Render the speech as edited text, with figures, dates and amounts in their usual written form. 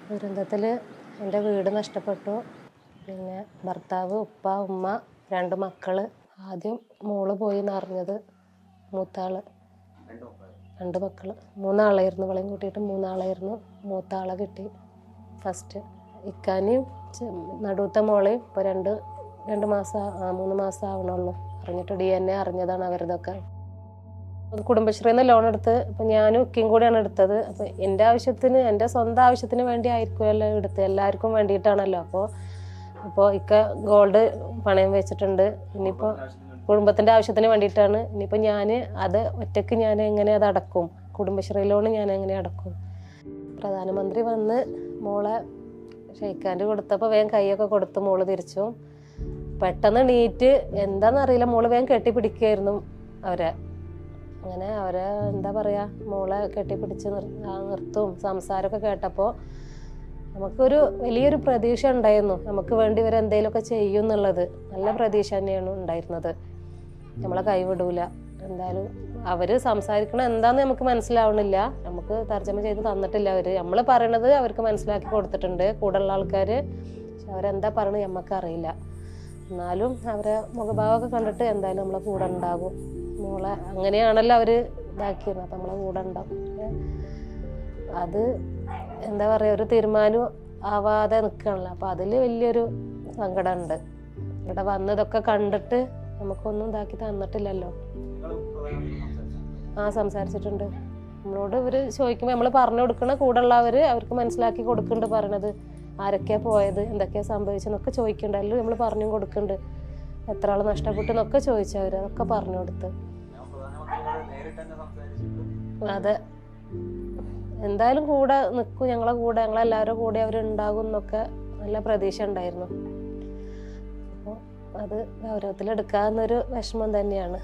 ദുരന്തത്തിൽ എൻ്റെ വീട് നഷ്ടപ്പെട്ടു. പിന്നെ ഭർത്താവ്, ഉപ്പ, ഉമ്മ, 2 മക്കൾ. ആദ്യം മോള് പോയി എന്നറിഞ്ഞത്. മൂത്താള് 2 മക്കൾ, 3 ആളായിരുന്നു. ഇവളെയും കൂട്ടിയിട്ട് 3 ആളായിരുന്നു. മൂത്ത ആളെ കിട്ടി ഫസ്റ്റ്. ഇക്കാനെയും നടുവത്തെ മോളെയും ഇപ്പോൾ 3 മാസം ആവണുള്ളൂ. അറിഞ്ഞിട്ട് DNA അറിഞ്ഞതാണ് അവരതൊക്കെ. കുടുംബശ്രീയിൽ നിന്ന് ലോൺ എടുത്ത് ഇപ്പം ഞാനും ഇക്കയും കൂടിയാണ് എടുത്തത്. അപ്പോൾ എൻ്റെ ആവശ്യത്തിന്, എൻ്റെ സ്വന്തം ആവശ്യത്തിന് വേണ്ടി ആയിരിക്കുമല്ലോ എടുത്ത്, എല്ലാവർക്കും വേണ്ടിയിട്ടാണല്ലോ. അപ്പോൾ ഇക്ക ഗോൾഡ് പണയം വെച്ചിട്ടുണ്ട്. ഇനിയിപ്പോൾ കുടുംബത്തിൻ്റെ ആവശ്യത്തിന് വേണ്ടിയിട്ടാണ്. ഇനിയിപ്പോൾ ഞാൻ അത് ഒറ്റയ്ക്ക് ഞാൻ എങ്ങനെ അത് അടക്കും? കുടുംബശ്രീ ലോൺ ഞാൻ എങ്ങനെ അടക്കും? പ്രധാനമന്ത്രി വന്ന് മോളെ ഷെയ്ക്കാൻഡ് കൊടുത്തപ്പോൾ വേഗം കൈയൊക്കെ കൊടുത്ത് മോള് തിരിച്ചു. പെട്ടെന്ന് നീറ്റ് എന്താണെന്നറിയില്ല, മോള് വേഗം കെട്ടിപ്പിടിക്കുകയായിരുന്നു അവരെ. അങ്ങനെ അവരെ എന്താ പറയുക, മോളെ കെട്ടിപ്പിടിച്ച് നിർത്തും സംസാരമൊക്കെ കേട്ടപ്പോൾ നമുക്കൊരു വലിയൊരു പ്രതീക്ഷ ഉണ്ടായിരുന്നു. നമുക്ക് വേണ്ടി ഇവർ എന്തെങ്കിലുമൊക്കെ ചെയ്യും എന്നുള്ളത് നല്ല പ്രതീക്ഷ തന്നെയാണ് ഉണ്ടായിരുന്നത്. നമ്മളെ കൈവിടൂല. എന്തായാലും അവർ സംസാരിക്കണ എന്താണെന്ന് നമുക്ക് മനസ്സിലാവണില്ല. നമുക്ക് തർജ്ജമ ചെയ്ത് തന്നിട്ടില്ല അവർ. നമ്മൾ പറയണത് അവർക്ക് മനസ്സിലാക്കി കൊടുത്തിട്ടുണ്ട് കൂടെയുള്ള ആൾക്കാർ. പക്ഷെ അവരെന്താ പറയണത് നമുക്കറിയില്ല. എന്നാലും അവരെ മുഖഭാവമൊക്കെ കണ്ടിട്ട് എന്തായാലും നമ്മളെ കൂടെ ഉണ്ടാകും. മോളെ അങ്ങനെയാണല്ലോ അവർ ഇതാക്കിയിരുന്നത്. അപ്പം നമ്മളെ കൂടെ ഉണ്ടാകും. അത് എന്താ പറയുക, ഒരു തീരുമാനം ആവാതെ നിൽക്കുകയാണല്ലോ. അപ്പോൾ അതിൽ വലിയൊരു സങ്കടമുണ്ട്. ഇവിടെ വന്നതൊക്കെ കണ്ടിട്ട് നമുക്കൊന്നും ഇതാക്കി തന്നിട്ടില്ലല്ലോ. സംസാരിച്ചിട്ടുണ്ട്. നമ്മളോട് ഇവർ ചോദിക്കുമ്പോൾ നമ്മൾ പറഞ്ഞു കൊടുക്കണ കൂടെയുള്ളവർ അവർക്ക് മനസ്സിലാക്കി കൊടുക്കുന്നുണ്ട്. പറയണത് ആരൊക്കെയാണ് പോയത്, എന്തൊക്കെയാണ് സംഭവിച്ചതെന്നൊക്കെ ചോദിക്കുന്നുണ്ട്. എല്ലാം നമ്മൾ പറഞ്ഞും കൊടുക്കുന്നുണ്ട്. എത്ര ആൾ നഷ്ടപ്പെട്ടെന്നൊക്കെ ചോദിച്ചവർ, അതൊക്കെ പറഞ്ഞു കൊടുത്ത്. അതെ, എന്തായാലും കൂടെ നിൽക്കും, ഞങ്ങളെ കൂടെ, ഞങ്ങളെല്ലാവരും കൂടെ അവരുണ്ടാകും എന്നൊക്കെ നല്ല പ്രതീക്ഷ ഉണ്ടായിരുന്നു. അപ്പോൾ അത് ഗൗരവത്തിലെടുക്കാവുന്നൊരു വിഷമം തന്നെയാണ്.